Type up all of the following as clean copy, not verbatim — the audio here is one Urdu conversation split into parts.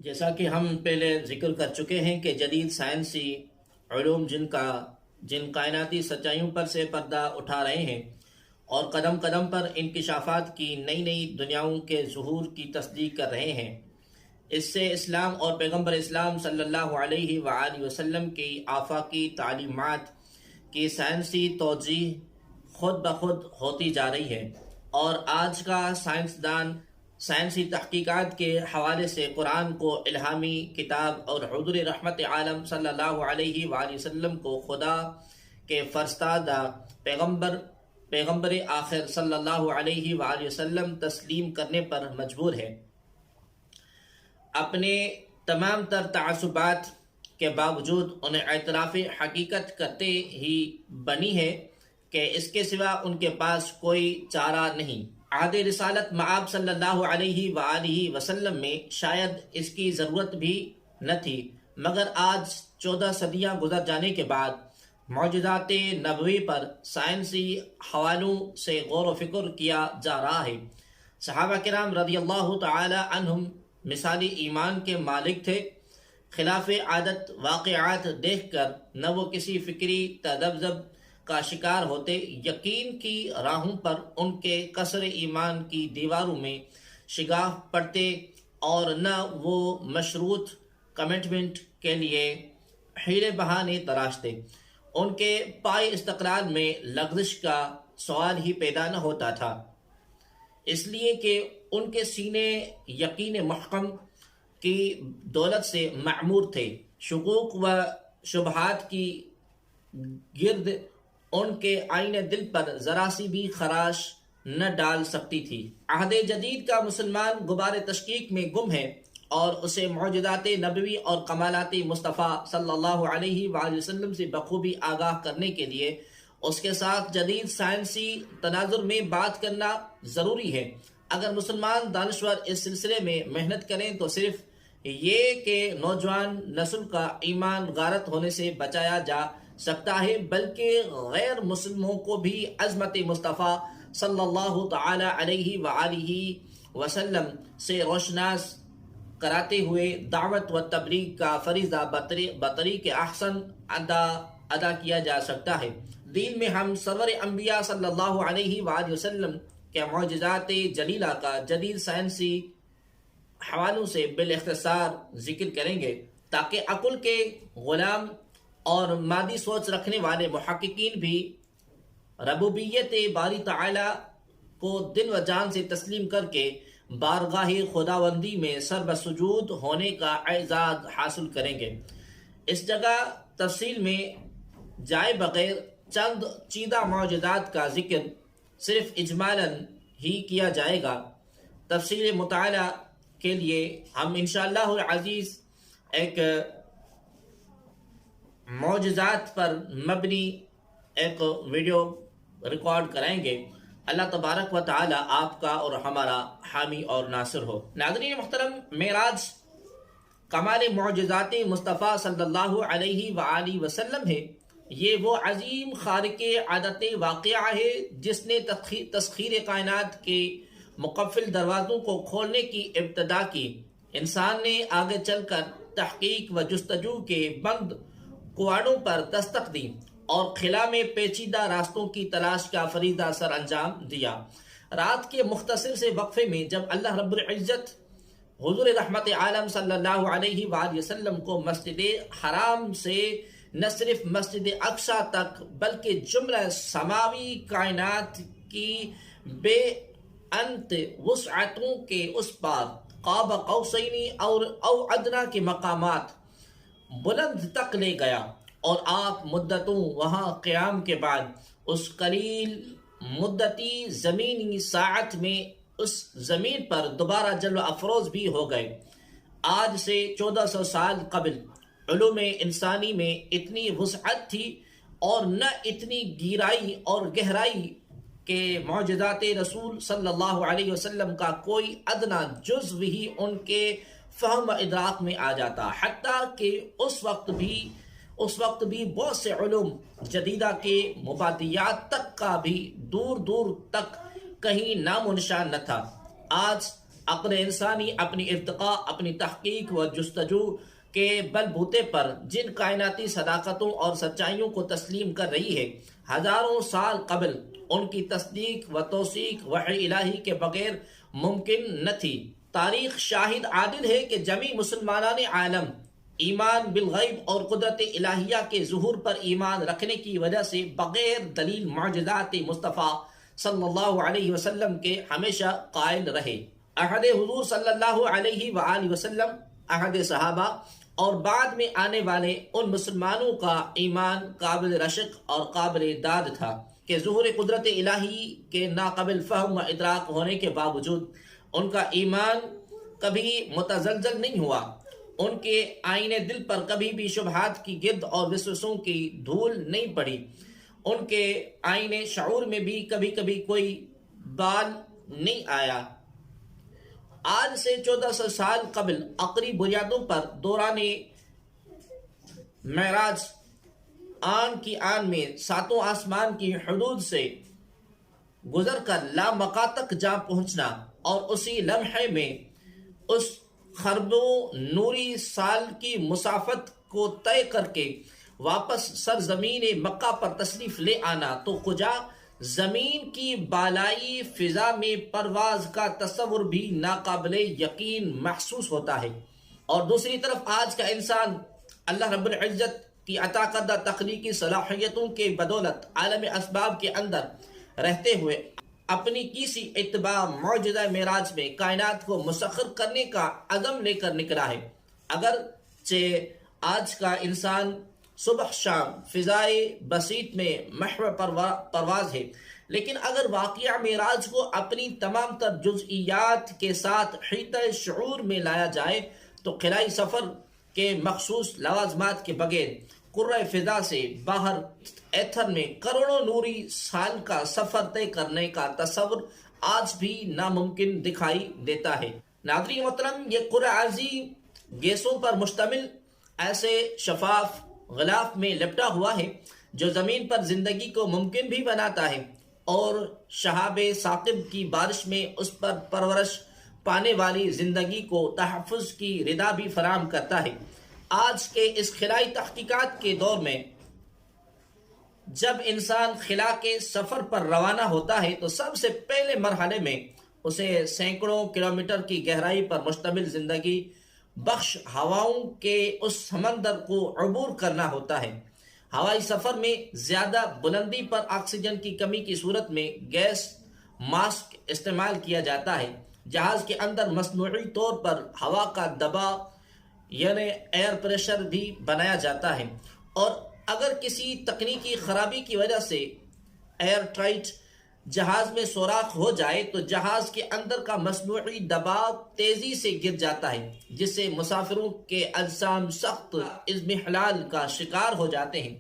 جیسا کہ ہم پہلے ذکر کر چکے ہیں کہ جدید سائنسی علوم جن کائناتی سچائیوں پر سے پردہ اٹھا رہے ہیں اور قدم قدم پر انکشافات کی نئی نئی دنیاؤں کے ظہور کی تصدیق کر رہے ہیں، اس سے اسلام اور پیغمبر اسلام صلی اللہ علیہ وآلہ وسلم کی آفاقی تعلیمات کی سائنسی توجیہ خود بخود ہوتی جا رہی ہے، اور آج کا سائنسدان سائنسی تحقیقات کے حوالے سے قرآن کو الہامی کتاب اور حضور رحمت عالم صلی اللہ علیہ وآلہ وسلم کو خدا کے فرستادہ پیغمبر آخر صلی اللہ علیہ وآلہ وسلم تسلیم کرنے پر مجبور ہے۔ اپنے تمام تر تعصبات کے باوجود انہیں اعتراف حقیقت کرتے ہی بنی ہے کہ اس کے سوا ان کے پاس کوئی چارہ نہیں۔ عہد رسالت مآب صلی اللہ علیہ وآلہ وسلم میں شاید اس کی ضرورت بھی نہ تھی، مگر آج 14 صدیاں گزر جانے کے بعد معجزات نبوی پر سائنسی حوالوں سے غور و فکر کیا جا رہا ہے۔ صحابہ کرام رضی اللہ تعالی عنہم مثالی ایمان کے مالک تھے، خلاف عادت واقعات دیکھ کر نہ وہ کسی فکری تذبذب کا شکار ہوتے، یقین کی راہوں پر ان کے قصر ایمان کی دیواروں میں شگاف پڑتے، اور نہ وہ مشروط کمٹمنٹ کے لیے حیلے بہانے تراشتے۔ ان کے پائے استقلال میں لغزش کا سوال ہی پیدا نہ ہوتا تھا، اس لیے کہ ان کے سینے یقین محکم کی دولت سے معمور تھے۔ شکوک و شبہات کی گرد ان کے آئین دل پر ذرا سی بھی خراش نہ ڈال سکتی تھی۔ عہد جدید کا مسلمان غبار تشکیک میں گم ہے، اور اسے معجزات نبوی اور کمالات مصطفیٰ صلی اللہ علیہ وآلہ وسلم سے بخوبی آگاہ کرنے کے لیے اس کے ساتھ جدید سائنسی تناظر میں بات کرنا ضروری ہے۔ اگر مسلمان دانشور اس سلسلے میں محنت کریں تو صرف یہ کہ نوجوان نسل کا ایمان غارت ہونے سے بچایا جا سکتا ہے، بلکہ غیر مسلموں کو بھی عظمت مصطفیٰ صلی اللہ تعالی علیہ وآلہ وسلم سے روشناس کراتے ہوئے دعوت و تبلیغ کا فریضہ بطریق احسن ادا کیا جا سکتا ہے۔ دین میں ہم سرور انبیاء صلی اللہ علیہ وآلہ وسلم کے معجزات جلیلہ کا جدید سائنسی حوالوں سے بالاختصار ذکر کریں گے، تاکہ عقل کے غلام اور مادی سوچ رکھنے والے محققین بھی ربوبیت باری تعالی کو دل و جان سے تسلیم کر کے بارگاہ خداوندی میں سر بسجود ہونے کا اعزاز حاصل کریں گے۔ اس جگہ تفصیل میں جائے بغیر چند چیدہ معجزات کا ذکر صرف اجمالاً ہی کیا جائے گا۔ تفصیل مطالعہ کے لیے ہم انشاءاللہ العزیز ایک معجزات پر مبنی ایک ویڈیو ریکارڈ کرائیں گے۔ اللہ تبارک و تعالی آپ کا اور ہمارا حامی اور ناصر ہو۔ ناظرین محترم، معراج کمال معجزات مصطفیٰ صلی اللہ علیہ وآلہ وسلم ہے۔ یہ وہ عظیم خارق عادت واقعہ ہے جس نے تسخیر کائنات کے مقفل دروازوں کو کھولنے کی ابتدا کی۔ انسان نے آگے چل کر تحقیق و جستجو کے بند کواڑوں پر دستک دی اور خلا میں پیچیدہ راستوں کی تلاش کا فریضہ سر انجام دیا۔ رات کے مختصر سے وقفے میں جب اللہ رب العزت حضور رحمت عالم صلی اللہ علیہ وآلہ وسلم کو مسجد حرام سے نہ صرف مسجد اقصی تک بلکہ جملہ سماوی کائنات کی بے انت وسعتوں کے اس پار قاب قوسین او ادنا کے مقامات بلند تک لے گیا، اور آپ مدتوں وہاں قیام کے بعد اس قلیل مدتی زمینی ساعت میں اس زمین پر دوبارہ جلوہ افروز بھی ہو گئے۔ آج سے 1400 سال قبل علوم انسانی میں اتنی وسعت تھی اور نہ اتنی گہرائی اور گہرائی کہ معجزات رسول صلی اللہ علیہ وسلم کا کوئی ادنا جزو ہی ان کے فہم و ادراک میں آ جاتا، حتیٰ کہ اس وقت بھی بہت سے علوم جدیدہ کے مبادیات تک کا بھی دور دور تک کہیں نام و نشان نہ تھا۔ آج عقل انسانی اپنی ارتقاء، اپنی تحقیق و جستجو کے بل بوتے پر جن کائناتی صداقتوں اور سچائیوں کو تسلیم کر رہی ہے، ہزاروں سال قبل ان کی تصدیق و توثیق وحی الہی کے بغیر ممکن نہ تھی۔ تاریخ شاہد عادل ہے کہ جمی مسلمانان عالم ایمان بالغیب اور قدرت الہیہ کے ظہور پر ایمان رکھنے کی وجہ سے بغیر دلیل معجزات مصطفیٰ صلی اللہ علیہ وسلم کے ہمیشہ قائل رہے۔ عہد حضور صلی اللہ علیہ وآلہ وسلم، عہد صحابہ اور بعد میں آنے والے ان مسلمانوں کا ایمان قابل رشک اور قابل داد تھا کہ ظہور قدرت الہی کے ناقابل فہم و ادراک ہونے کے باوجود ان کا ایمان کبھی متزلزل نہیں ہوا، ان کے آئین دل پر کبھی بھی شبہات کی گرد اور وسوسوں کی دھول نہیں پڑی، ان کے آئین شعور میں بھی کبھی کبھی کوئی بال نہیں آیا۔ آج سے 1400 سال قبل عقلی بنیادوں پر دوران معراج آن کی آن میں ساتوں آسمان کی حدود سے گزر کر لامکاں تک جا پہنچنا اور اسی لمحے میں اس خربوں نوری سال کی مسافت کو طے کر کے واپس سرزمین مکہ پر تشریف لے آنا، تو کجا زمین کی بالائی فضا میں پرواز کا تصور بھی ناقابل یقین محسوس ہوتا ہے۔ اور دوسری طرف آج کا انسان اللہ رب العزت کی عطا کردہ تخلیقی صلاحیتوں کے بدولت عالم اسباب کے اندر رہتے ہوئے اپنی کسی اتباع معجزہ معراج میں کائنات کو مسخر کرنے کا عزم لے کر نکلا ہے۔ اگرچہ آج کا انسان صبح شام فضائے بسیط میں محو پرواز ہے، لیکن اگر واقعہ معراج کو اپنی تمام تر جزئیات کے ساتھ حیطۂ شعور میں لایا جائے تو خلائی سفر کے مخصوص لوازمات کے بغیر قرۂ فضا سے باہر ایتھر میں کروڑوں نوری سال کا سفر طے کرنے کا تصور آج بھی ناممکن دکھائی دیتا ہے۔ ناظرین محترم، یہ قرۂ عظیم گیسوں پر مشتمل ایسے شفاف غلاف میں لپٹا ہوا ہے جو زمین پر زندگی کو ممکن بھی بناتا ہے اور شہاب ثاقب کی بارش میں اس پر پرورش پانے والی زندگی کو تحفظ کی ردا بھی فراہم کرتا ہے۔ آج کے اس خلائی تحقیقات کے دور میں جب انسان خلا کے سفر پر روانہ ہوتا ہے تو سب سے پہلے مرحلے میں اسے سینکڑوں کلومیٹر کی گہرائی پر مشتمل زندگی بخش ہواؤں کے اس سمندر کو عبور کرنا ہوتا ہے۔ ہوائی سفر میں زیادہ بلندی پر آکسیجن کی کمی کی صورت میں گیس ماسک استعمال کیا جاتا ہے۔ جہاز کے اندر مصنوعی طور پر ہوا کا دباؤ یعنی ایئر پریشر بھی بنایا جاتا ہے، اور اگر کسی تکنیکی خرابی کی وجہ سے ایئر ٹائٹ جہاز میں سوراخ ہو جائے تو جہاز کے اندر کا مصنوعی دباؤ تیزی سے گر جاتا ہے، جس سے مسافروں کے اجسام سخت اضمحلال کا شکار ہو جاتے ہیں۔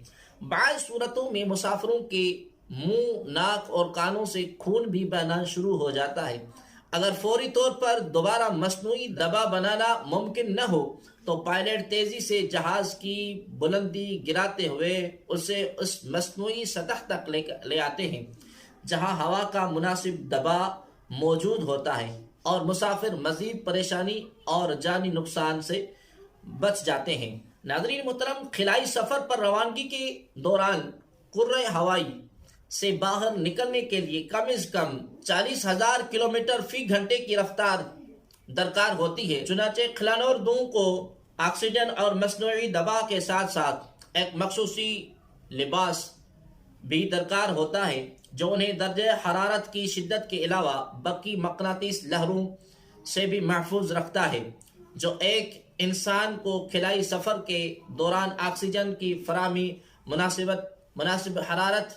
بعض صورتوں میں مسافروں کے منہ، ناک اور کانوں سے خون بھی بہنا شروع ہو جاتا ہے۔ اگر فوری طور پر دوبارہ مصنوعی دباؤ بنانا ممکن نہ ہو تو پائلٹ تیزی سے جہاز کی بلندی گراتے ہوئے اسے اس مصنوعی سطح تک لے آتے ہیں جہاں ہوا کا مناسب دباؤ موجود ہوتا ہے، اور مسافر مزید پریشانی اور جانی نقصان سے بچ جاتے ہیں۔ ناظرین محترم، خلائی سفر پر روانگی کے دوران قرۂ ہوائی سے باہر نکلنے کے لیے کم از کم 40,000 کلومیٹر فی گھنٹے کی رفتار درکار ہوتی ہے۔ چنانچہ خلاء کو آکسیجن اور مصنوعی دباؤ کے ساتھ ساتھ ایک مخصوصی لباس بھی درکار ہوتا ہے جو انہیں درجہ حرارت کی شدت کے علاوہ برقی مقناطیس لہروں سے بھی محفوظ رکھتا ہے، جو ایک انسان کو خلائی سفر کے دوران آکسیجن کی فراہمی، مناسب حرارت،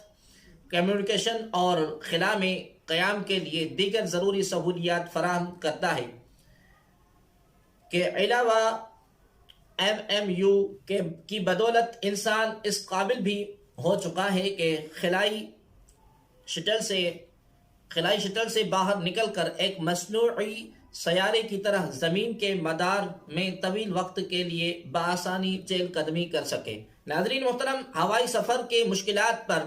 کمیونیکیشن اور خلا میں قیام کے لیے دیگر ضروری سہولیات فراہم کرتا ہے۔ کے علاوہ MMU کی بدولت انسان اس قابل بھی ہو چکا ہے کہ خلائی شٹل سے باہر نکل کر ایک مصنوعی سیارے کی طرح زمین کے مدار میں طویل وقت کے لیے بآسانی چہل قدمی کر سکے۔ ناظرین محترم، ہوائی سفر کے مشکلات پر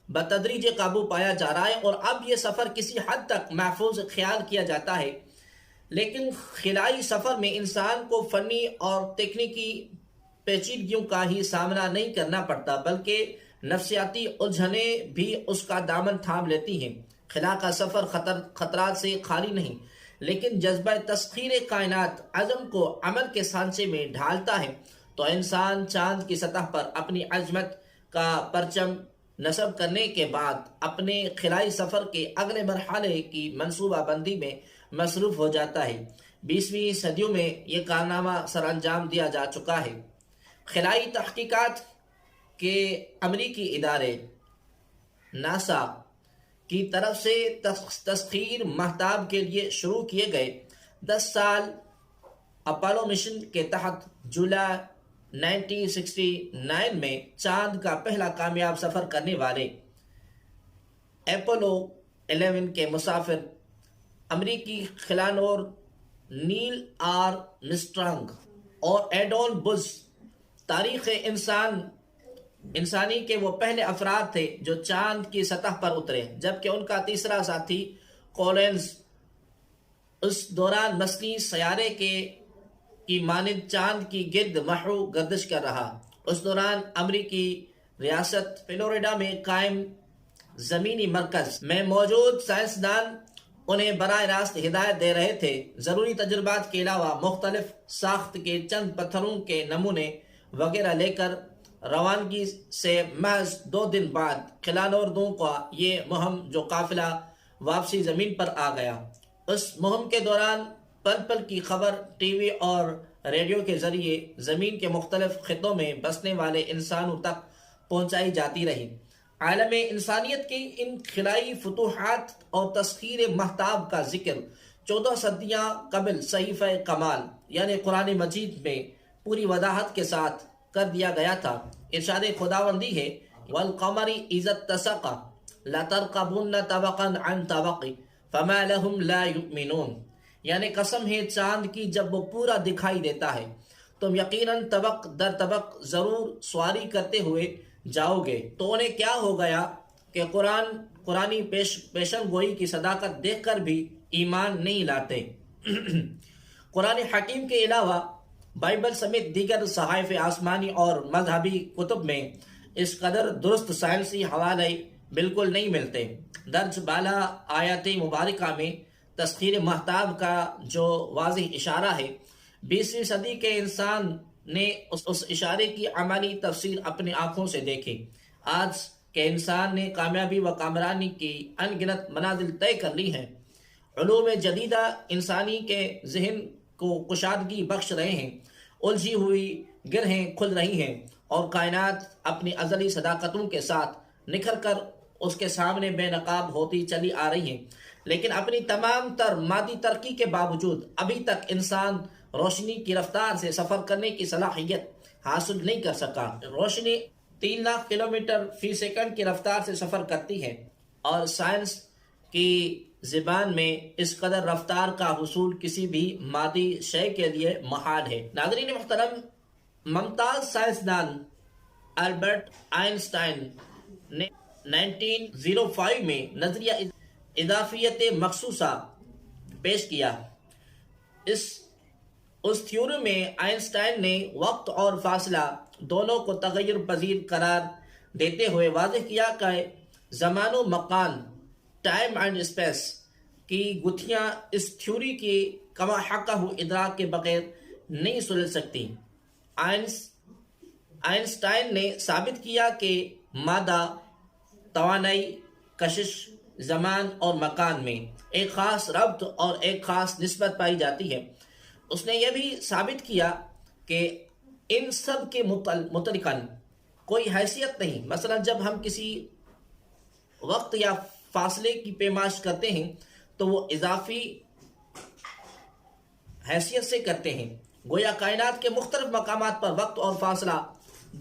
بتدریج قابو پایا جا رہا ہے، اور اب یہ سفر کسی حد تک محفوظ خیال کیا جاتا ہے لیکن خلائی سفر میں انسان کو فنی اور تکنیکی پیچیدگیوں کا ہی سامنا نہیں کرنا پڑتا، بلکہ نفسیاتی الجھنیں بھی اس کا دامن تھام لیتی ہیں۔ خلا کا سفر خطرات سے خالی نہیں، لیکن جذبہ تسخیر کائنات عزم کو عمل کے سانچے میں ڈھالتا ہے تو انسان چاند کی سطح پر اپنی عظمت کا پرچم نصب کرنے کے بعد اپنے خلائی سفر کے اگلے مرحلے کی منصوبہ بندی میں مصروف ہو جاتا ہے۔ 20ویں صدیوں میں یہ کارنامہ سر انجام دیا جا چکا ہے۔ خلائی تحقیقات کے امریکی ادارے ناسا کی طرف سے تسخیر مہتاب کے لیے شروع کیے گئے 10 سال اپولو مشن کے تحت جولائی 1969 میں چاند کا پہلا کامیاب سفر کرنے والے اپولو 11 کے مسافر امریکی خلانور نیل آرمسٹرانگ اور ایڈون بز تاریخ انسانی کے وہ پہلے افراد تھے جو چاند کی سطح پر اترے، جبکہ ان کا تیسرا ساتھی کولنز اس دوران مصنوعی سیارے کی مانند چاند کی گرد محو گردش کر رہا۔ اس دوران امریکی ریاست فلوریڈا میں قائم زمینی مرکز میں موجود سائنسدان انہیں براہ راست ہدایت دے رہے تھے۔ ضروری تجربات کے علاوہ مختلف ساخت کے چند پتھروں کے نمونے وغیرہ لے کر روانگی سے محض 2 دن بعد خلانوردوں کا یہ مہم جو قافلہ واپسی زمین پر آ گیا۔ اس مہم کے دوران پل پل کی خبر ٹی وی اور ریڈیو کے ذریعے زمین کے مختلف خطوں میں بسنے والے انسانوں تک پہنچائی جاتی رہی۔ عالم انسانیت کی ان خلائی فتوحات اور تسخیر مہتاب کا ذکر 14 صدیاں قبل صحیفہ کمال یعنی قرآن مجید میں پوری وضاحت کے ساتھ کر دیا گیا تھا۔ ارشاد خداوندی ہے والقمر اذا اتسق لترکبن طبقا عن طبق فما لهم لا يؤمنون، یعنی قسم ہے چاند کی جب وہ پورا دکھائی دیتا ہے تم یقیناً طبق در طبق ضرور سواری کرتے ہوئے جاؤ گے، تو انہیں کیا ہو گیا کہ قرآنی پیشن گوئی کی صداقت دیکھ کر بھی ایمان نہیں لاتے۔ قرآن حکیم کے علاوہ بائبل سمیت دیگر صحائف آسمانی اور مذہبی کتب میں اس قدر درست سائنسی حوالے بالکل نہیں ملتے۔ درج بالا آیات مبارکہ میں تسخیر مہتاب کا جو واضح اشارہ ہے، 20ویں صدی کے انسان نے اس اشارے کی عملی تفسیر اپنی آنکھوں سے دیکھی۔ آج کے انسان نے کامیابی و کامرانی کی ان گنت منازل طے کر لی ہیں۔ علوم جدیدہ انسانی کے ذہن کو کشادگی بخش رہے ہیں، الجھی ہوئی گرہیں کھل رہی ہیں اور کائنات اپنی ازلی صداقتوں کے ساتھ نکھر کر اس کے سامنے بے نقاب ہوتی چلی آ رہی ہیں، لیکن اپنی تمام تر مادی ترقی کے باوجود ابھی تک انسان روشنی کی رفتار سے سفر کرنے کی صلاحیت حاصل نہیں کر سکا۔ روشنی 3 لاکھ کلومیٹر فی سیکنڈ کی رفتار سے سفر کرتی ہے اور سائنس کی زبان میں اس قدر رفتار کا حصول کسی بھی مادی شے کے لیے محال ہے۔ ناظرین محترم، ممتاز سائنسدان البرٹ آئنسٹائن نے 1905 میں نظریہ اضافیت مخصوصہ پیش کیا۔ اس تھیوری میں آئنسٹائن نے وقت اور فاصلہ دونوں کو تغیر پذیر قرار دیتے ہوئے واضح کیا کہ زمان و مکان ٹائم اینڈ اسپیس کی گتھیاں اس تھیوری کی کما حقہ ادراک کے بغیر نہیں سلجھ سکتی۔ آئنسٹائن نے ثابت کیا کہ مادہ، توانائی، کشش، زمان اور مکان میں ایک خاص ربط اور ایک خاص نسبت پائی جاتی ہے۔ اس نے یہ بھی ثابت کیا کہ ان سب کے متعلقاً کوئی حیثیت نہیں۔ مثلا جب ہم کسی وقت یا فاصلے کی پیمائش کرتے ہیں تو وہ اضافی حیثیت سے کرتے ہیں، گویا کائنات کے مختلف مقامات پر وقت اور فاصلہ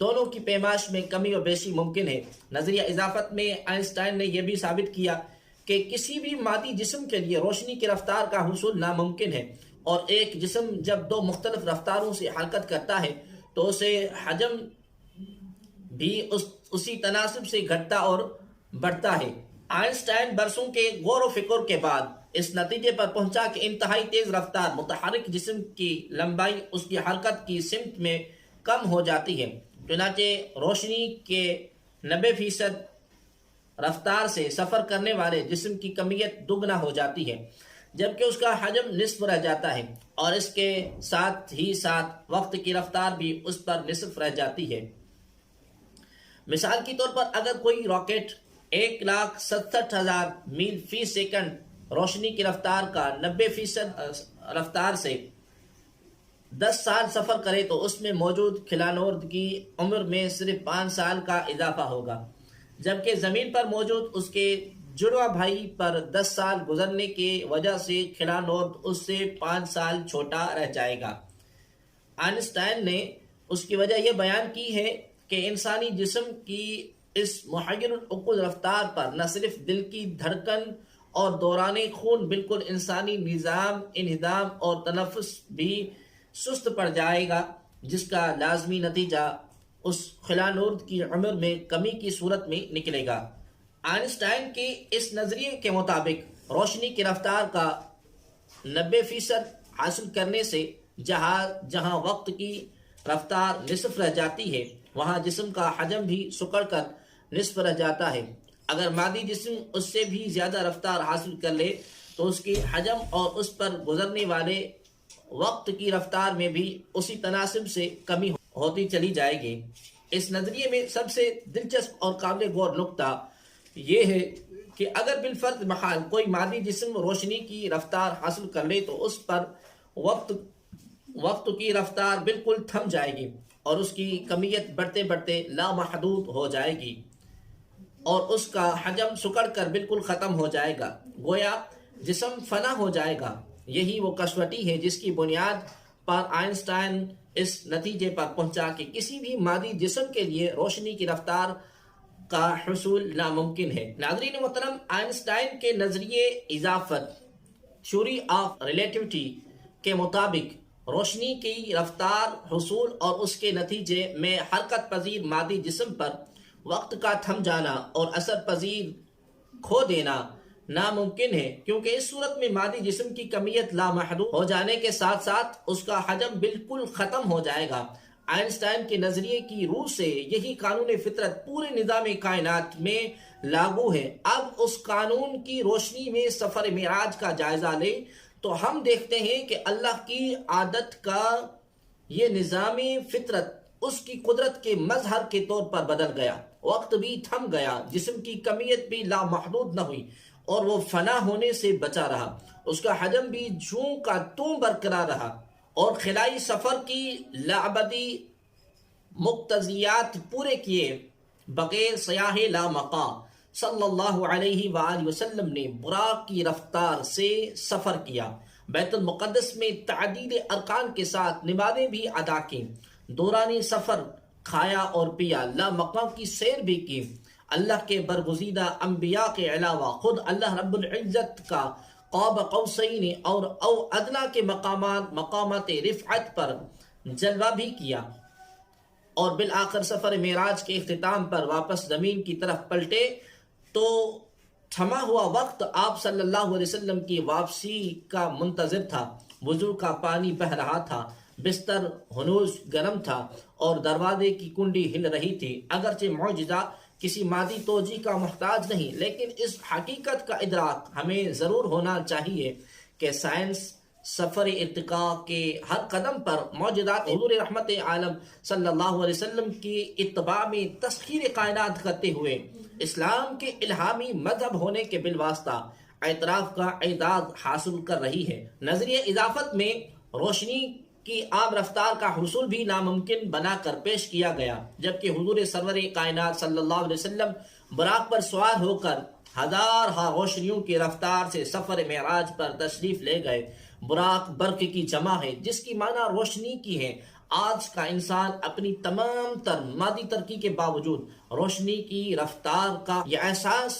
دونوں کی پیمائش میں کمی و بیشی ممکن ہے۔ نظریہ اضافت میں آئنسٹائن نے یہ بھی ثابت کیا کہ کسی بھی مادی جسم کے لیے روشنی کی رفتار کا حصول ناممکن ہے، اور ایک جسم جب 2 مختلف رفتاروں سے حرکت کرتا ہے تو اسے حجم بھی اسی تناسب سے گھٹتا اور بڑھتا ہے۔ آئنسٹائن برسوں کے غور و فکر کے بعد اس نتیجے پر پہنچا کہ انتہائی تیز رفتار متحرک جسم کی لمبائی اس کی حرکت کی سمت میں کم ہو جاتی ہے، چنانچہ روشنی کے 90% رفتار سے سفر کرنے والے جسم کی کمیت دگنا ہو جاتی ہے، جبکہ اس کا حجم نصف رہ جاتا ہے، اور اس کے ساتھ ہی ساتھ وقت کی رفتار بھی اس پر نصف رہ جاتی ہے۔ مثال کے طور پر اگر کوئی راکٹ 1,67,000 میل فی سیکنڈ روشنی کی رفتار کا 90% رفتار سے 10 سال سفر کرے تو اس میں موجود خلانورد کی عمر میں صرف 5 سال کا اضافہ ہوگا، جبکہ زمین پر موجود اس کے جڑواں بھائی پر 10 سال گزرنے کی وجہ سے خلانورد اس سے 5 سال چھوٹا رہ جائے گا۔ آئنسٹائن نے اس کی وجہ یہ بیان کی ہے کہ انسانی جسم کی اس محیر العقول رفتار پر نہ صرف دل کی دھڑکن اور دوران خون بالکل انسانی نظام انہدام اور تنفس بھی سست پڑ جائے گا، جس کا لازمی نتیجہ اس خلانورد کی عمر میں کمی کی صورت میں نکلے گا۔ آئنسٹائن کے اس نظریے کے مطابق روشنی کی رفتار کا 90% حاصل کرنے سے جہاں وقت کی رفتار نصف رہ جاتی ہے، وہاں جسم کا حجم بھی سکڑ کر نصف رہ جاتا ہے۔ اگر مادی جسم اس سے بھی زیادہ رفتار حاصل کر لے تو اس کی حجم اور اس پر گزرنے والے وقت کی رفتار میں بھی اسی تناسب سے کمی ہوتی چلی جائے گی۔ اس نظریے میں سب سے دلچسپ اور قابل غور نکتہ یہ ہے کہ اگر بالفرض محال کوئی مادی جسم روشنی کی رفتار حاصل کر لے تو اس پر وقت کی رفتار بالکل تھم جائے گی اور اس کی کمیت بڑھتے بڑھتے لامحدود ہو جائے گی اور اس کا حجم سکڑ کر بالکل ختم ہو جائے گا، گویا جسم فنا ہو جائے گا۔ یہی وہ کشوٹی ہے جس کی بنیاد پر آئنسٹائن اس نتیجے پر پہنچا کہ کسی بھی مادی جسم کے لیے روشنی کی رفتار کا حصول ناممکن ہے۔ ناظرین محترم، آئنسٹائن کے نظریے اضافت تھیوری آف ریلیٹیوٹی کے مطابق روشنی کی رفتار حصول اور اس کے نتیجے میں حرکت پذیر مادی جسم پر وقت کا تھم جانا اور اثر پذیر کھو دینا ناممکن ہے، کیونکہ اس صورت میں مادی جسم کی کمیت لامحدود ہو جانے کے ساتھ ساتھ اس کا حجم بالکل ختم ہو جائے گا۔ آئنسٹائن کے نظریے کی روح سے یہی قانون فطرت پورے نظام کائنات میں لاگو ہے۔ اب اس قانون کی روشنی میں سفر معراج کا جائزہ لیں تو ہم دیکھتے ہیں کہ اللہ کی عادت کا یہ نظام فطرت اس کی قدرت کے مظہر کے طور پر بدل گیا، وقت بھی تھم گیا، جسم کی کمیت بھی لامحدود نہ ہوئی اور وہ فنا ہونے سے بچا رہا، اس کا حجم بھی جوں کا توں برقرار رہا اور خلائی سفر کی لابدی مقتضیات پورے کیے بغیر سیاح لامقا صلی اللہ علیہ وآلہ وسلم نے براق کی رفتار سے سفر کیا، بیت المقدس میں تعدید ارکان کے ساتھ نمازیں بھی ادا کی، دوران سفر کھایا اور پیا، لامقام کی سیر بھی کی، اللہ کے برگزیدہ انبیاء کے علاوہ خود اللہ رب العزت کا قاب قوسین اور او ادنا کے مقامات رفعت پر جلوہ بھی کیا، اور بالآخر سفر معراج کے اختتام پر واپس زمین کی طرف پلٹے تو تھما ہوا وقت آپ صلی اللہ علیہ وسلم کی واپسی کا منتظر تھا۔ وضو کا پانی بہہ رہا تھا، بستر ہنوز گرم تھا اور دروازے کی کنڈی ہل رہی تھی۔ اگرچہ معجزہ کسی مادی توجیہ کا محتاج نہیں، لیکن اس حقیقت کا ادراک ہمیں ضرور ہونا چاہیے کہ سائنس سفر ارتقاء کے ہر قدم پر معجزات حضور رحمت عالم صلی اللہ علیہ وسلم کی اتباع میں تسخیر کائنات کرتے ہوئے اسلام کے الہامی مذہب ہونے کے بالواسطہ اعتراف کا اعزاز حاصل کر رہی ہے۔ نظریہ اضافت میں روشنی کی عام رفتار کا حصول بھی ناممکن بنا کر پیش کیا گیا، جبکہ حضور سرور کائنات صلی اللہ علیہ وسلم براق پر سوار ہو کر ہزارہا روشنیوں کی رفتار سے سفر معراج پر تشریف لے گئے۔ براق برق کی جمع ہے جس کی معنی روشنی کی ہے۔ آج کا انسان اپنی تمام تر مادی ترقی کے باوجود روشنی کی رفتار کا یہ احساس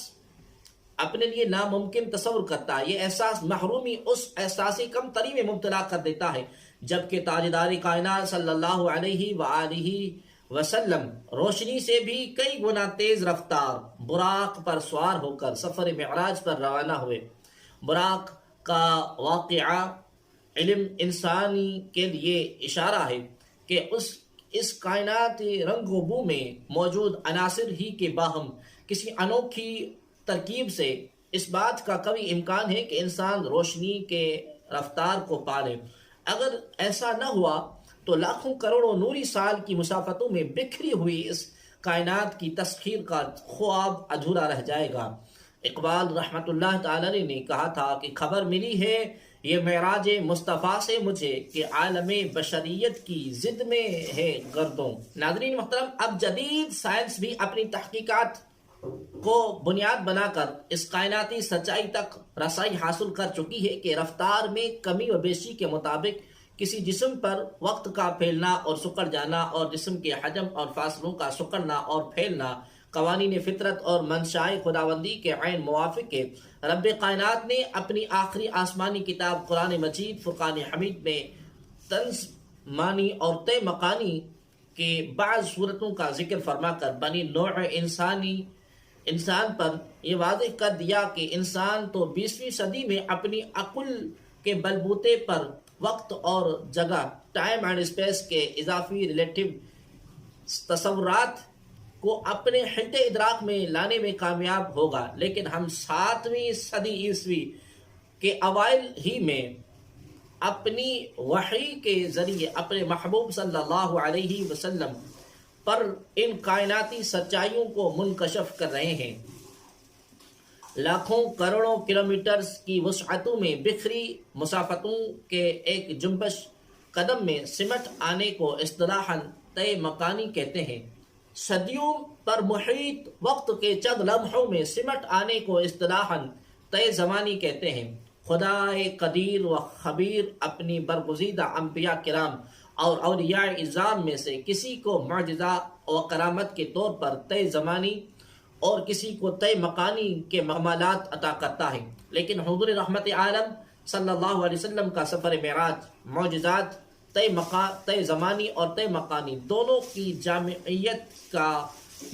اپنے لیے ناممکن تصور کرتا ہے۔ یہ احساس محرومی اس احساس کم تری میں مبتلا کر دیتا ہے، جبکہ تاجدار کائنات صلی اللہ علیہ وآلہ وسلم روشنی سے بھی کئی گنا تیز رفتار براق پر سوار ہو کر سفر معراج پر روانہ ہوئے۔ براق کا واقعہ علم انسانی کے لیے اشارہ ہے کہ اس کائناتی رنگ و بو میں موجود عناصر ہی کے باہم کسی انوکھی ترکیب سے اس بات کا کبھی امکان ہے کہ انسان روشنی کے رفتار کو پالے۔ اگر ایسا نہ ہوا تو لاکھوں کروڑوں نوری سال کی مسافتوں میں بکھری ہوئی اس کائنات کی تسخیر کا خواب ادھورا رہ جائے گا۔ اقبال رحمۃ اللہ تعالی نے کہا تھا کہ خبر ملی ہے یہ معراج مصطفیٰ سے مجھے کہ عالم بشریت کی ضد میں ہے گردوں۔ ناظرین محترم، اب جدید سائنس بھی اپنی تحقیقات کو بنیاد بنا کر اس کائناتی سچائی تک رسائی حاصل کر چکی ہے کہ رفتار میں کمی و بیشی کے مطابق کسی جسم پر وقت کا پھیلنا اور سکڑ جانا اور جسم کے حجم اور فاصلوں کا سکڑنا اور پھیلنا قوانین فطرت اور منشائے خداوندی کے عین موافق ہے۔ رب کائنات نے اپنی آخری آسمانی کتاب قرآن مجید فرقان حمید میں طنز مانی اور طے مکانی کے بعض صورتوں کا ذکر فرما کر بنی نوع انسان پر یہ واضح کر دیا کہ انسان تو 20ویں صدی میں اپنی عقل کے بلبوتے پر وقت اور جگہ ٹائم اینڈ اسپیس کے اضافی ریلیٹو تصورات کو اپنے حد ادراک میں لانے میں کامیاب ہوگا، لیکن ہم 7ویں صدی عیسوی کے اوائل ہی میں اپنی وحی کے ذریعے اپنے محبوب صلی اللہ علیہ وسلم پر ان کائناتی سچائیوں کو منکشف کر رہے ہیں۔ لاکھوں کروڑوں کلومیٹرز کی وسعتوں میں بکھری مسافتوں کے ایک جنبش قدم میں سمٹ آنے کو اصطلاحاً طے مکانی کہتے ہیں۔ صدیوں پر محیط وقت کے چند لمحوں میں سمٹ آنے کو اصطلاحاً طے زمانی کہتے ہیں۔ خدائے قدیر و خبیر اپنی برگزیدہ انبیاء کرام اور اولیاء اعظام میں سے کسی کو معجزہ و کرامت کے طور پر طے زمانی اور کسی کو طے مکانی کے کمالات عطا کرتا ہے، لیکن حضور رحمت عالم صلی اللہ علیہ وسلم کا سفر معراج معجزات طے زمانی اور طے مکانی دونوں کی جامعیت کا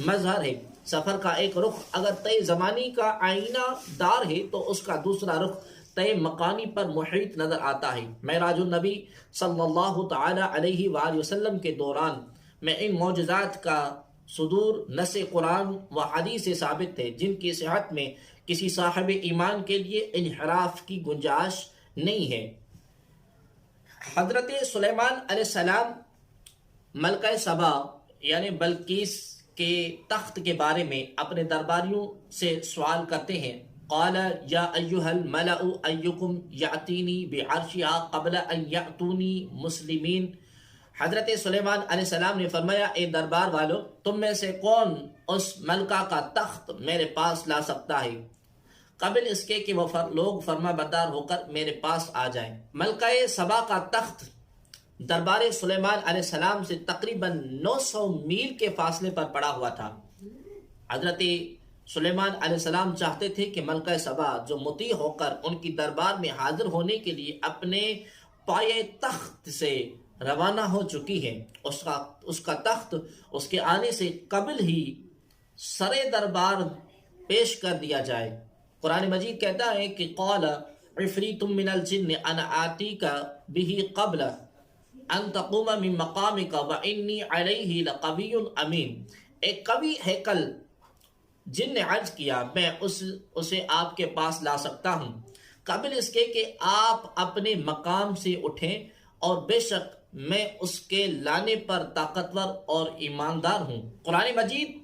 مظہر ہے۔ سفر کا ایک رخ اگر طے زمانی کا آئینہ دار ہے تو اس کا دوسرا رخ طے مکانی پر محیط نظر آتا ہے۔ معراج النبی صلی اللہ تعالی علیہ وآلہ وسلم کے دوران میں ان معجزات کا صدور نص قرآن و حدیث سے ثابت ہے، جن کی صحت میں کسی صاحب ایمان کے لیے انحراف کی گنجائش نہیں ہے۔ حضرت سلیمان علیہ السلام ملکہ سبا یعنی بلقیس کے تخت کے بارے میں اپنے درباریوں سے سوال کرتے ہیں۔ قال یا ایھا الملأ ایکم یأتینی بعرشها قبل ان یأتونی مسلمین۔ حضرت سلیمان علیہ السلام نے فرمایا، اے دربار والو، تم میں سے کون اس ملکہ کا تخت میرے پاس لا سکتا ہے قبل اس کے کہ وہ لوگ فرما بردار ہو کر میرے پاس آ جائیں۔ ملکہ سبا کا تخت دربار سلیمان علیہ السلام سے تقریباً 900 میل کے فاصلے پر پڑا ہوا تھا۔ حضرت سلیمان علیہ السلام چاہتے تھے کہ ملکہ سبا جو مطیع ہو کر ان کی دربار میں حاضر ہونے کے لیے اپنے پائے تخت سے روانہ ہو چکی ہے، اس کا تخت اس کے آنے سے قبل ہی سر دربار پیش کر دیا جائے۔ قرآن مجید کہتا ہے کہ قال عفریت من الجن انا آتیک به قبل ان تقوم من مقامک وانی علیہ لقوی امین۔ ایک قوی ہیکل جن نے عرض کیا، میں اسے آپ کے پاس لا سکتا ہوں قبل اس کے کہ آپ اپنے مقام سے اٹھیں، اور بے شک میں اس کے لانے پر طاقتور اور ایماندار ہوں۔ قرآن مجید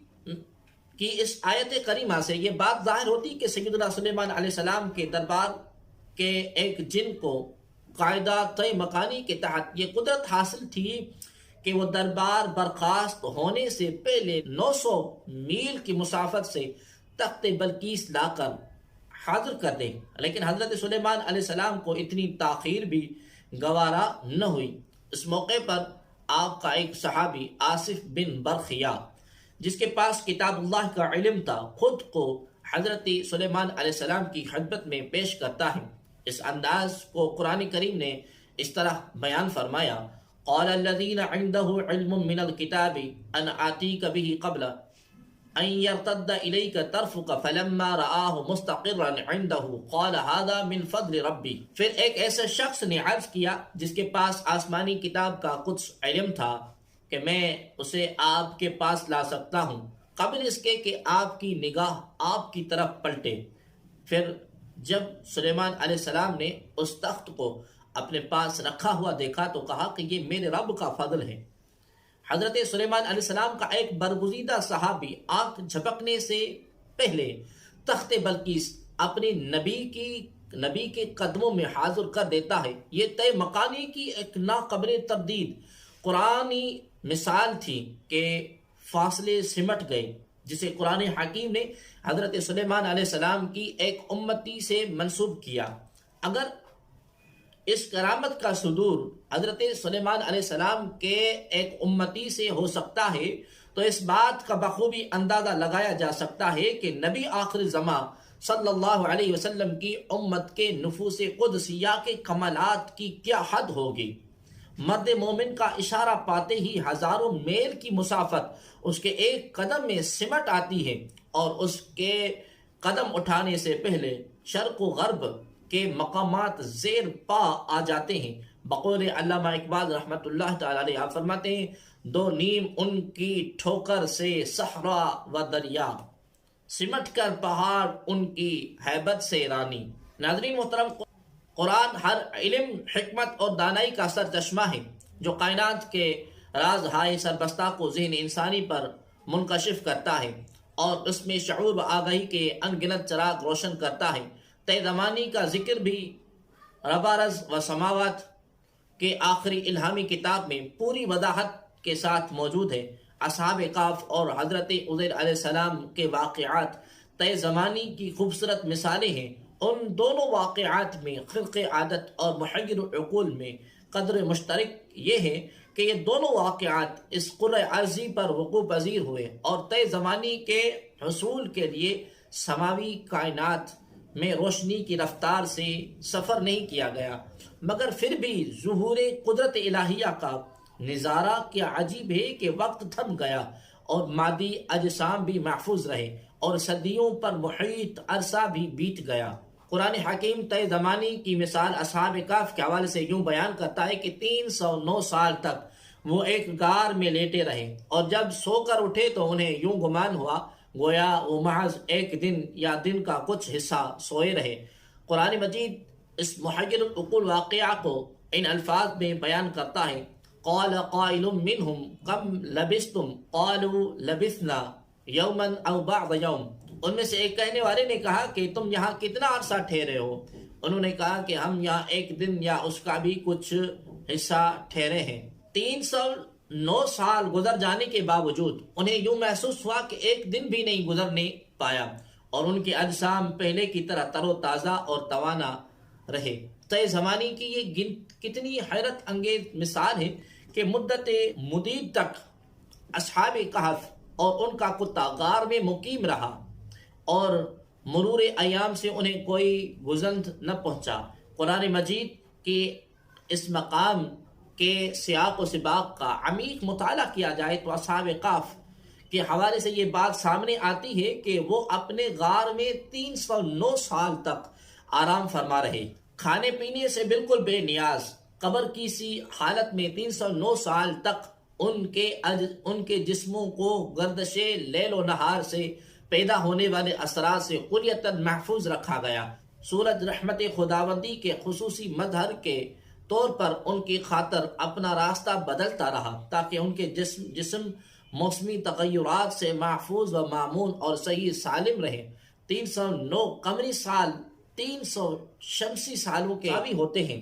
کی اس آیت کریمہ سے یہ بات ظاہر ہوتی کہ سیدنا سلیمان علیہ السلام کے دربار کے ایک جن کو قاعدہ طے مکانی کے تحت یہ قدرت حاصل تھی کہ وہ دربار برخاست ہونے سے پہلے 900 میل کی مسافت سے تخت بلقیس لا کر حاضر کر دیں، لیکن حضرت سلیمان علیہ السلام کو اتنی تاخیر بھی گوارا نہ ہوئی۔ اس موقع پر آپ کا ایک صحابی آصف بن برخیا جس کے پاس کتاب اللہ کا علم تھا، خود کو حضرت سلیمان علیہ السلام کی خدمت میں پیش کرتا ہے۔ اس انداز کو قرآن کریم نے اس طرح بیان فرمایا، قال الذین عنده علم من الکتاب انا آتیک به قبل أن يرتد إليك طرفك فلما رآه مستقرا عنده قال هذا من فضل ربي. پھر ایک ایسے شخص نے عرض کیا جس کے پاس آسمانی کتاب کا کچھ علم تھا کہ میں اسے آپ کے پاس لا سکتا ہوں قبل اس کے کہ آپ کی نگاہ آپ کی طرف پلٹے. پھر جب سلیمان علیہ السلام نے اس تخت کو اپنے پاس رکھا ہوا دیکھا تو کہا کہ یہ میرے رب کا فضل ہے. حضرت سلیمان علیہ السلام کا ایک برگزیدہ صحابی آنکھ جھپکنے سے پہلے تخت بلقیس اپنے نبی کے قدموں میں حاضر کر دیتا ہے. یہ طے مکانی کی ایک ناقابل تردید قرآنی مثال تھی کہ فاصلے سمٹ گئے جسے قرآن حکیم نے حضرت سلیمان علیہ السلام کی ایک امتی سے منسوب کیا. اگر اس کرامت کا صدور حضرت سلیمان علیہ السلام کے ایک امتی سے ہو سکتا ہے تو اس بات کا بخوبی اندازہ لگایا جا سکتا ہے کہ نبی آخر زمان صلی اللہ علیہ وسلم کی امت کے نفوس قدسیہ کے کمالات کی کیا حد ہوگی. مرد مومن کا اشارہ پاتے ہی ہزاروں میل کی مسافت اس کے ایک قدم میں سمٹ آتی ہے اور اس کے قدم اٹھانے سے پہلے شرق و غرب کے مقامات زیر پا آ جاتے ہیں. بقول علامہ اقبال رحمۃ اللہ تعالی علیہ آپ فرماتے ہیں دو نیم ان کی ٹھوکر سے صحرا و دریا سمٹ کر پہاڑ ان کی ہیبت سے رانی. ناظرین محترم، قرآن ہر علم، حکمت اور دانائی کا سر چشمہ ہے جو کائنات کے راز ہائے سربستہ کو ذہن انسانی پر منکشف کرتا ہے اور اس میں شعور و آگاہی کے ان گنت چراغ روشن کرتا ہے. طے زمانی کا ذکر بھی ربارز و سماوات کے آخری الہامی کتاب میں پوری وضاحت کے ساتھ موجود ہے. اصحاب کہف اور حضرت عزیر علیہ السلام کے واقعات طے زمانی کی خوبصورت مثالیں ہیں. ان دونوں واقعات میں خلق عادت اور محیر عقول میں قدر مشترک یہ ہے کہ یہ دونوں واقعات اس قرۂ عرضی پر وقوع پذیر ہوئے اور طے زمانی کے حصول کے لیے سماوی کائنات میں روشنی کی رفتار سے سفر نہیں کیا گیا. مگر پھر بھی ظہور قدرت الہیہ کا نظارہ کیا عجیب ہے کہ وقت تھم گیا اور مادی اجسام بھی محفوظ رہے اور صدیوں پر محیط عرصہ بھی بیت گیا. قرآن حکیم طے زمانی کی مثال اصحاب کہف کے حوالے سے یوں بیان کرتا ہے کہ 309 سال تک وہ ایک غار میں لیٹے رہے اور جب سو کر اٹھے تو انہیں یوں گمان ہوا گویا وہ محض ایک دن یا دن کا کچھ حصہ سوئے رہے. قرآن مجید اس محیر العقول واقعہ کو ان الفاظ میں بیان کرتا ہے قال قائل منهم کم لبثتم قالوا لبثنا یوما او بعض یوم. ان میں سے ایک کہنے والے نے کہا کہ تم یہاں کتنا عرصہ ٹھہرے ہو؟ انہوں نے کہا کہ ہم یہاں ایک دن یا اس کا بھی کچھ حصہ ٹھہرے ہیں. 309 سال گزر جانے کے باوجود انہیں یوں محسوس ہوا کہ ایک دن بھی نہیں گزرنے پایا اور ان کے اجسام پہلے کی طرح تر و تازہ اور توانا رہے. طے زمانی کی یہ کتنی حیرت انگیز مثال ہے کہ مدت مدید تک اصحاب کہف اور ان کا کتا غار میں مقیم رہا اور مرور ایام سے انہیں کوئی گزند نہ پہنچا. قرآن مجید کے اس مقام کے سیاق و سباق کا عمیق مطالعہ کیا جائے تو اصحاب کہف کے حوالے سے یہ بات سامنے آتی ہے کہ وہ اپنے غار میں 309 سال تک آرام فرما رہے، کھانے پینے سے بالکل بے نیاز. قبر کی سی حالت میں 309 سال تک ان کے جسموں کو گردش لیل و نہار سے پیدا ہونے والے اثرات سے قلیتاً محفوظ رکھا گیا. سورج رحمت خداوندی کے خصوصی مظہر کے طور پر ان کی خاطر اپنا راستہ بدلتا رہا تاکہ ان کے جسم موسمی تغیرات سے محفوظ و مامون اور صحیح سالم رہے. 309 قمری سال 300 شمسی سالوں کے بھی ہوتے ہیں.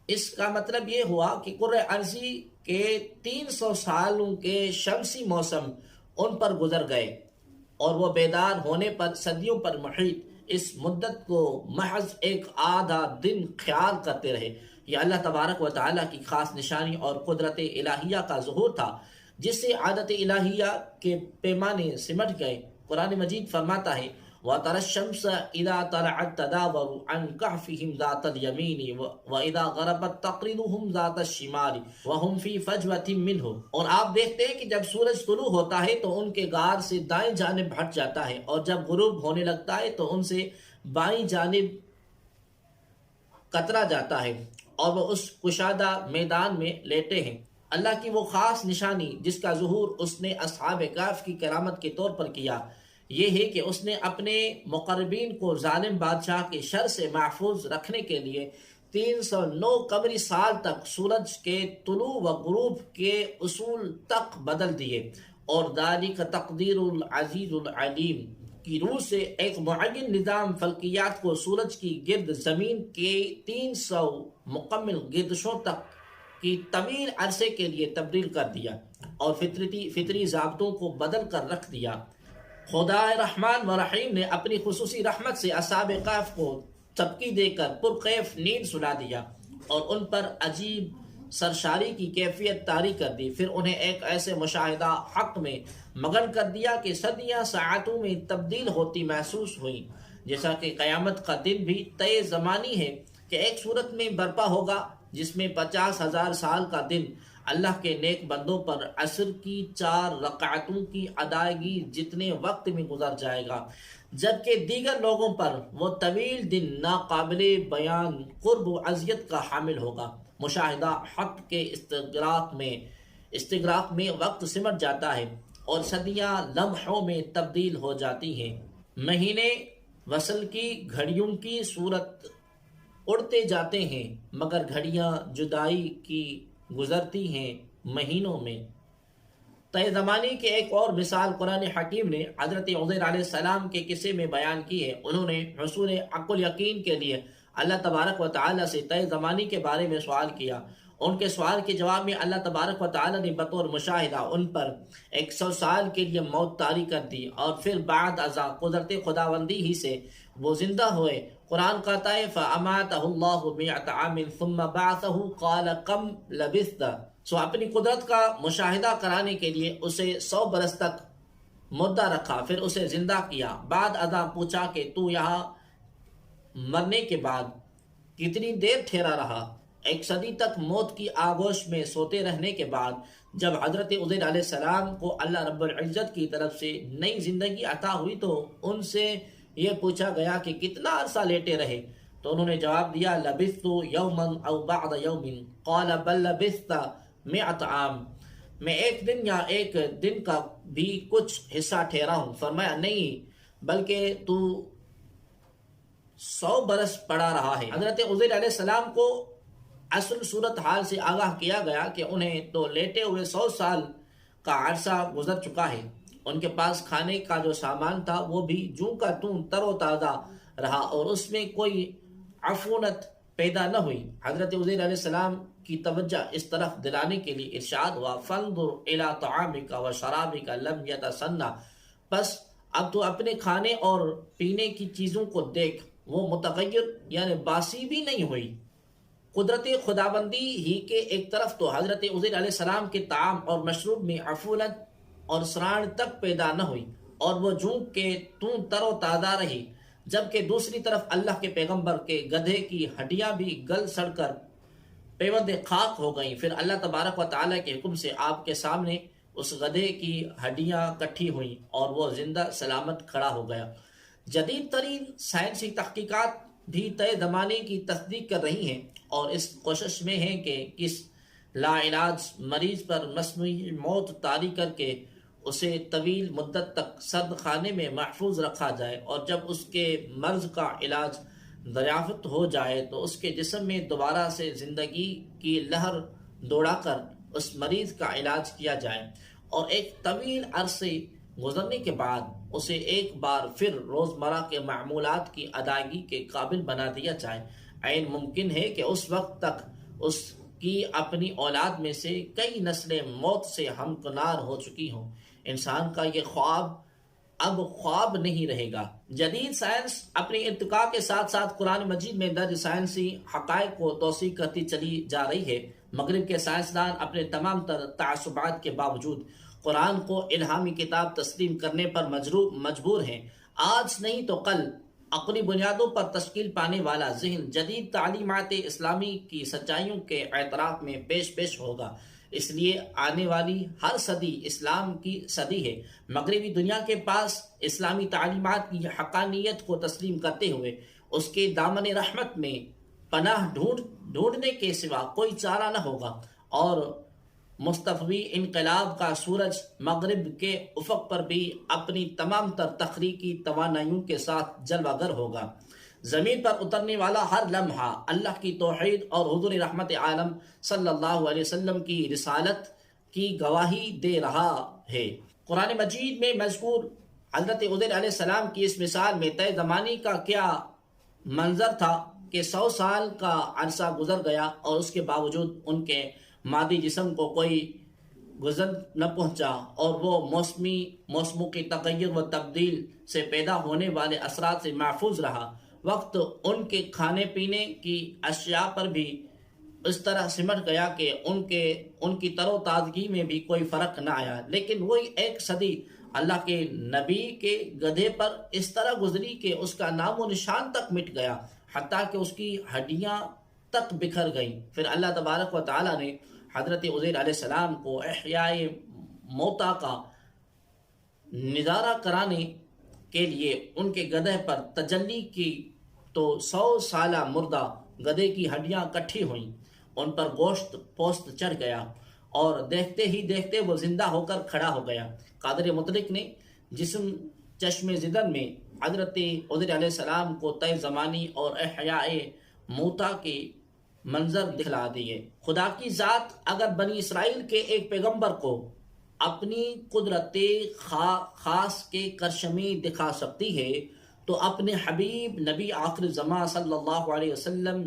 اس کا مطلب یہ ہوا کہ قرۂ عرضی کے 300 سالوں کے شمسی موسم ان پر گزر گئے اور وہ بیدار ہونے پر صدیوں پر محیط اس مدت کو محض ایک آدھا دن خیال کرتے رہے. یہ اللہ تبارک و تعالیٰ کی خاص نشانی اور قدرت الہیہ کا ظہور تھا جس سے عادت الہیہ کے پیمانے سمٹ گئے. قرآن مجید فرماتا ہے وَتَرَى الشَّمْسَ إِذَا طَلَعَتْ تَدَاوَرُ عَنْ كَهْفِهِمْ ذَاتَ الْيَمِينِ وَإِذَا غَرَبَتْ تَقْرِضُهُمْ ذَاتَ الشِّمَالِ وَهُمْ فِي فَجْوَةٍ مِّنْهُ۔ اور آپ دیکھتے ہیں کہ جب سورج طلوع ہوتا ہے تو ان کے غار سے دائیں جانب ہٹ جاتا ہے، اور جب غروب ہونے لگتا ہے تو ان سے بائیں جانب کترا جاتا ہے، اور وہ اس کشادہ میدان میں لیٹے ہیں۔ اللہ کی وہ خاص نشانی جس کا ظہور اس نے اصحاب کہف کی کرامت کے طور پر کیا، یہ ہے کہ اس نے اپنے مقربین کو ظالم بادشاہ کے شر سے محفوظ رکھنے کے لیے 309 قمری سال تک سورج کے طلوع و غروب کے اصول تک بدل دیے، اور ذالک تقدیر العزیز العلیم کی روح سے ایک معین نظام فلکیات کو سورج کی گرد زمین کے 300 مکمل گردشوں تک کی طویل عرصے کے لیے تبدیل کر دیا، اور فطری ضابطوں کو بدل کر رکھ دیا۔ خدا رحمان و رحیم نے اپنی خصوصی رحمت سے اصحاب کہف کو چپکی دے کر پرخیف نیند سلا دیا، اور ان پر عجیب سرشاری کی کیفیت طاری کر دی، پھر انہیں ایک ایسے مشاہدہ حق میں مگن کر دیا کہ صدیاں ساعتوں میں تبدیل ہوتی محسوس ہوئیں، جیسا کہ قیامت کا دن بھی طے زمانی ہے کہ ایک صورت میں برپا ہوگا جس میں 50,000 سال کا دن اللہ کے نیک بندوں پر عصر کی 4 رکعتوں کی ادائیگی جتنے وقت میں گزر جائے گا، جبکہ دیگر لوگوں پر وہ طویل دن ناقابل بیان قرب و اذیت کا حامل ہوگا۔ مشاہدہ حق کے استغراق میں وقت سمٹ جاتا ہے، اور صدیاں لمحوں میں تبدیل ہو جاتی ہیں۔ مہینے وصل کی گھڑیوں کی صورت اڑتے جاتے ہیں، مگر گھڑیاں جدائی کی گزرتی ہیں مہینوں میں۔ طے زمانی کی ایک اور مثال قرآن حکیم نے حضرت عزیر علیہ السلام کے قصے میں بیان کی ہے۔ انہوں نے حصول عقل یقین کے لیے اللہ تبارک و تعالیٰ سے طے زمانی کے بارے میں سوال کیا۔ ان کے سوال کے جواب میں اللہ تبارک و تعالیٰ نے بطور مشاہدہ ان پر 100 سال کے لیے موت طاری کر دی، اور پھر بعد ازاں قدرت خداوندی ہی سے وہ زندہ ہوئے۔ قرآن کہتا ہے فَأَمَاتَهُ اللَّهُ مِئَةَ عَامٍ ثُمَّ بَعَثَهُ قَالَ كَمْ لَبِثْتَ۔ سو اپنی قدرت کا مشاہدہ کرانے کے لیے اسے 100 برس تک مدہ رکھا، پھر اسے زندہ کیا۔ بعد ازاں پوچھا کہ تو یہاں مرنے کے بعد کتنی دیر ٹھہرا رہا؟ 1 صدی تک موت کی آغوش میں سوتے رہنے کے بعد جب حضرت عزیر علیہ السلام کو اللہ رب العزت کی طرف سے نئی زندگی عطا ہوئی تو ان سے یہ پوچھا گیا کہ کتنا عرصہ لیٹے رہے، تو انہوں نے جواب دیا لبثت یوما او بعض یوم قال بل لبثت 100 عام، میں 1 دن یا 1 دن کا بھی کچھ حصہ ٹھہرا ہوں۔ فرمایا نہیں، بلکہ تو 100 برس پڑا رہا ہے۔ حضرت عزیر علیہ السلام کو اصل صورتحال سے آگاہ کیا گیا کہ انہیں تو لیٹے ہوئے 100 سال کا عرصہ گزر چکا ہے، ان کے پاس کھانے کا جو سامان تھا وہ بھی جوں کا توں تر و تازہ رہا، اور اس میں کوئی عفونت پیدا نہ ہوئی۔ حضرت عزیر علیہ السلام کی توجہ اس طرف دلانے کے لیے ارشاد ہوا فَانظُرْ إِلَىٰ طَعَامِكَ وَشَرَابِكَ لَمْ يَتَسَنَّ، بس اب تو اپنے کھانے اور پینے کی چیزوں کو دیکھ، وہ متغیر یعنی باسی بھی نہیں ہوئی۔ قدرت خداوندی ہی کے ایک طرف تو حضرت عزیر علیہ السلام کے طعام اور مشروب میں عفونت اور سران تک پیدا نہ ہوئی، اور وہ جوں کے توں تر و تازہ رہی، جبکہ دوسری طرف اللہ کے پیغمبر کے گدھے کی ہڈیاں بھی گل سڑ کر پیوند خاک ہو گئیں۔ پھر اللہ تبارک و تعالیٰ کے حکم سے آپ کے سامنے اس گدھے کی ہڈیاں کٹھی ہوئیں، اور وہ زندہ سلامت کھڑا ہو گیا۔ جدید ترین سائنسی تحقیقات بھی طے زمانے کی تصدیق کر رہی ہیں، اور اس کوشش میں ہیں کہ کس لا علاج مریض پر مصنوعی موت طاری کر کے اسے طویل مدت تک سرد خانے میں محفوظ رکھا جائے، اور جب اس کے مرض کا علاج دریافت ہو جائے تو اس کے جسم میں دوبارہ سے زندگی کی لہر دوڑا کر اس مریض کا علاج کیا جائے، اور ایک طویل عرصے گزرنے کے بعد اسے ایک بار پھر روزمرہ کے معمولات کی ادائیگی کے قابل بنا دیا جائے۔ عین ممکن ہے کہ اس وقت تک اس کی اپنی اولاد میں سے کئی نسلیں موت سے ہمکنار ہو چکی ہوں۔ انسان کا یہ خواب اب خواب نہیں رہے گا۔ جدید سائنس اپنی ارتقاء کے ساتھ ساتھ قرآن مجید میں درج سائنسی حقائق کو توسیع کرتی چلی جا رہی ہے۔ مغرب کے سائنسدان اپنے تمام تر تعصبات کے باوجود قرآن کو الہامی کتاب تسلیم کرنے پر مجبور ہیں۔ آج نہیں تو کل عقلی بنیادوں پر تشکیل پانے والا ذہن جدید تعلیمات اسلامی کی سچائیوں کے اعتراف میں پیش ہوگا۔ اس لیے آنے والی ہر صدی اسلام کی صدی ہے۔ مغربی دنیا کے پاس اسلامی تعلیمات کی حقانیت کو تسلیم کرتے ہوئے اس کے دامن رحمت میں پناہ ڈھونڈنے کے سوا کوئی چارہ نہ ہوگا، اور مصطفی انقلاب کا سورج مغرب کے افق پر بھی اپنی تمام تر تخلیقی توانائیوں کے ساتھ جلوہ گر ہوگا۔ زمین پر اترنے والا ہر لمحہ اللہ کی توحید اور حضور رحمت عالم صلی اللہ علیہ وسلم کی رسالت کی گواہی دے رہا ہے۔ قرآن مجید میں مذکور حضرت عزیر علیہ السلام کی اس مثال میں طے زمانی کا کیا منظر تھا کہ 100 سال کا عرصہ گزر گیا اور اس کے باوجود ان کے مادی جسم کو کوئی گزر نہ پہنچا، اور وہ موسموں کی تغیر و تبدیل سے پیدا ہونے والے اثرات سے محفوظ رہا۔ وقت ان کے کھانے پینے کی اشیاء پر بھی اس طرح سمٹ گیا کہ ان کی تر و تازگی میں بھی کوئی فرق نہ آیا، لیکن وہی ایک صدی اللہ کے نبی کے گدھے پر اس طرح گزری کہ اس کا نام و نشان تک مٹ گیا، حتیٰ کہ اس کی ہڈیاں تک بکھر گئیں۔ پھر اللہ تبارک و تعالیٰ نے حضرت عزیر علیہ السلام کو احیاء موتا کا نظارہ کرانے کے لیے ان کے گدھے پر تجلی کی تو 100 سالہ مردہ گدھے کی ہڈیاں اکٹھی ہوئیں، ان پر گوشت پوست چڑھ گیا، اور دیکھتے ہی دیکھتے وہ زندہ ہو کر کھڑا ہو گیا۔ قادر مطلق نے جسم چشم زدن میں حضرت عزیر علیہ السلام کو طے زمانی اور احیاء موتا کے منظر دکھلا دیے۔ خدا کی ذات اگر بنی اسرائیل کے ایک پیغمبر کو اپنی قدرت خاص کے کرشمے دکھا سکتی ہے تو اپنے حبیب نبی آخر زمان صلی اللہ علیہ وسلم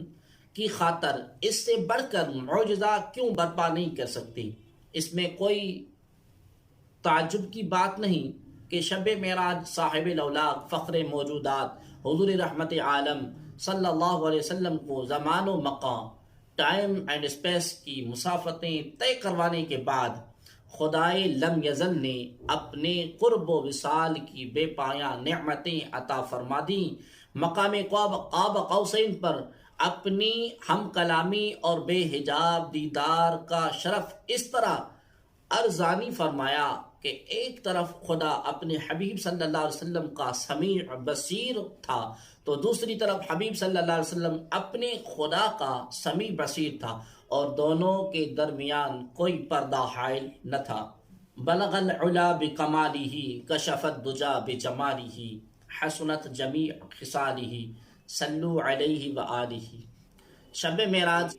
کی خاطر اس سے بڑھ کر معجزہ کیوں برپا نہیں کر سکتی؟ اس میں کوئی تعجب کی بات نہیں کہ شب معراج صاحب الاولاق فخر موجودات حضور رحمت عالم صلی اللہ علیہ وسلم کو زمان و مکان، ٹائم اینڈ اسپیس کی مسافتیں طے کروانے کے بعد خدائے لم یزل نے اپنے قرب و وصال کی بے پایاں نعمتیں عطا فرما دیں۔ مقام قاب قوسین پر اپنی ہم کلامی اور بے حجاب دیدار کا شرف اس طرح ارزانی فرمایا کہ ایک طرف خدا اپنے حبیب صلی اللہ علیہ وسلم کا سمیع بصیر تھا، تو دوسری طرف حبیب صلی اللہ علیہ وسلم اپنے خدا کا سمیع بصیر تھا، اور دونوں کے درمیان کوئی پردہ حائل نہ تھا۔ بلغ العلا بکمالہ کشف الدجا بجمالہ حسنت جمیع خصالہ صلو علیہ وآلہ۔ شب معراج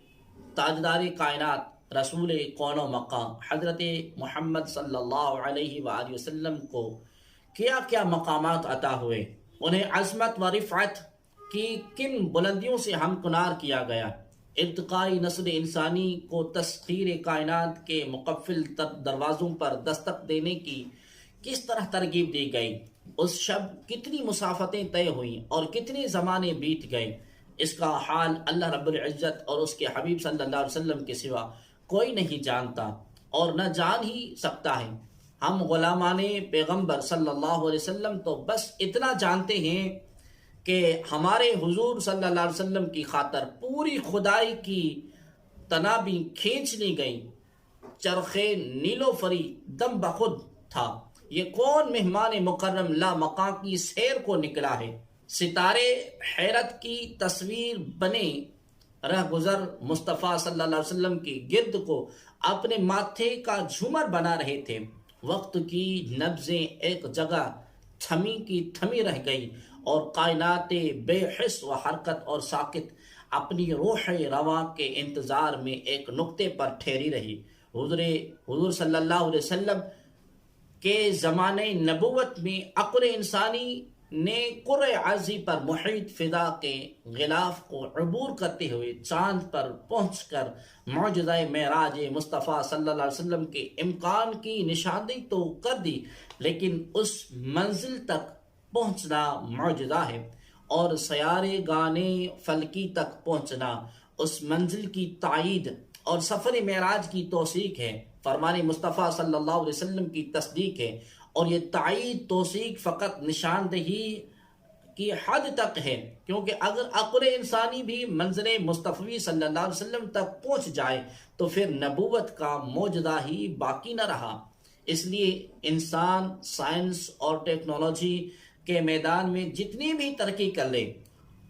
تاجدار کائنات رسول کون و مقام حضرت محمد صلی اللہ علیہ وآلہ وسلم کو کیا کیا مقامات عطا ہوئے، انہیں عظمت و رفعت کی کن بلندیوں سے ہمکنار کیا گیا، ارتقائی نسل انسانی کو تسخیر کائنات کے مقفل دروازوں پر دستک دینے کی کس طرح ترغیب دی گئی، اس شب کتنی مسافتیں طے ہوئیں اور کتنے زمانے بیت گئے، اس کا حال اللہ رب العزت اور اس کے حبیب صلی اللہ علیہ وسلم کے سوا کوئی نہیں جانتا اور نہ جان ہی سکتا ہے۔ ہم غلامان پیغمبر صلی اللہ علیہ وسلم تو بس اتنا جانتے ہیں کہ ہمارے حضور صلی اللہ علیہ وسلم کی خاطر پوری خدائی کی تنابیں کھینچ لی گئی، چرخ نیلوفری دم بخود تھا۔ یہ کون مہمان مکرم لا مقام کی سیر کو نکلا ہے؟ ستارے حیرت کی تصویر بنے رہ گزر مصطفیٰ صلی اللہ علیہ وسلم کی گرد کو اپنے ماتھے کا جھومر بنا رہے تھے۔ وقت کی نبضیں ایک جگہ تھمی کی تھمی رہ گئی، اور کائنات بے حس و حرکت اور ساکت اپنی روح رواں کے انتظار میں ایک نقطے پر ٹھہری رہی۔ حضور صلی اللہ علیہ وسلم کے زمانے نبوت میں عقل انسانی نے قرۂ عرضی پر محیط فضا کے غلاف کو عبور کرتے ہوئے چاند پر پہنچ کر معجزہ معراج مصطفیٰ صلی اللہ علیہ وسلم کے امکان کی نشاندہی تو کر دی، لیکن اس منزل تک پہنچنا معجزہ ہے، اور سیارے گانے فلکی تک پہنچنا اس منزل کی تائید اور سفر معراج کی توثیق ہے، فرمان مصطفیٰ صلی اللہ علیہ وسلم کی تصدیق ہے، اور یہ تائید توثیق فقط نشاندہی کی حد تک ہے، کیونکہ اگر عقل انسانی بھی منظر مصطفی صلی اللہ علیہ وسلم تک پہنچ جائے تو پھر نبوت کا معجزہ ہی باقی نہ رہا۔ اس لیے انسان سائنس اور ٹیکنالوجی کے میدان میں جتنی بھی ترقی کر لے،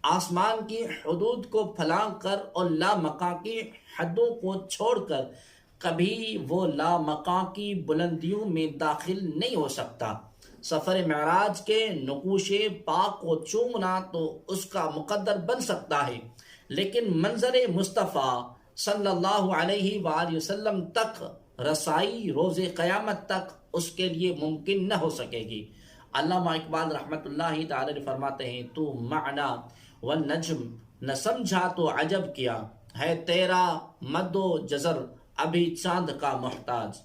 آسمان کی حدود کو پھلانگ کر اور لامکاں کی حدوں کو چھوڑ کر کبھی وہ لامکاں کی بلندیوں میں داخل نہیں ہو سکتا۔ سفر معراج کے نقوش پاک کو چومنا تو اس کا مقدر بن سکتا ہے، لیکن منظر مصطفیٰ صلی اللہ علیہ وآلہ وسلم تک رسائی روز قیامت تک اس کے لیے ممکن نہ ہو سکے گی۔ علامہ اقبال رحمۃ اللہ تعالی فرماتے ہیں، تو معنا والنجم نہ سمجھا تو عجب کیا، ہے تیرا مد و جزر ابھی چاند کا محتاج۔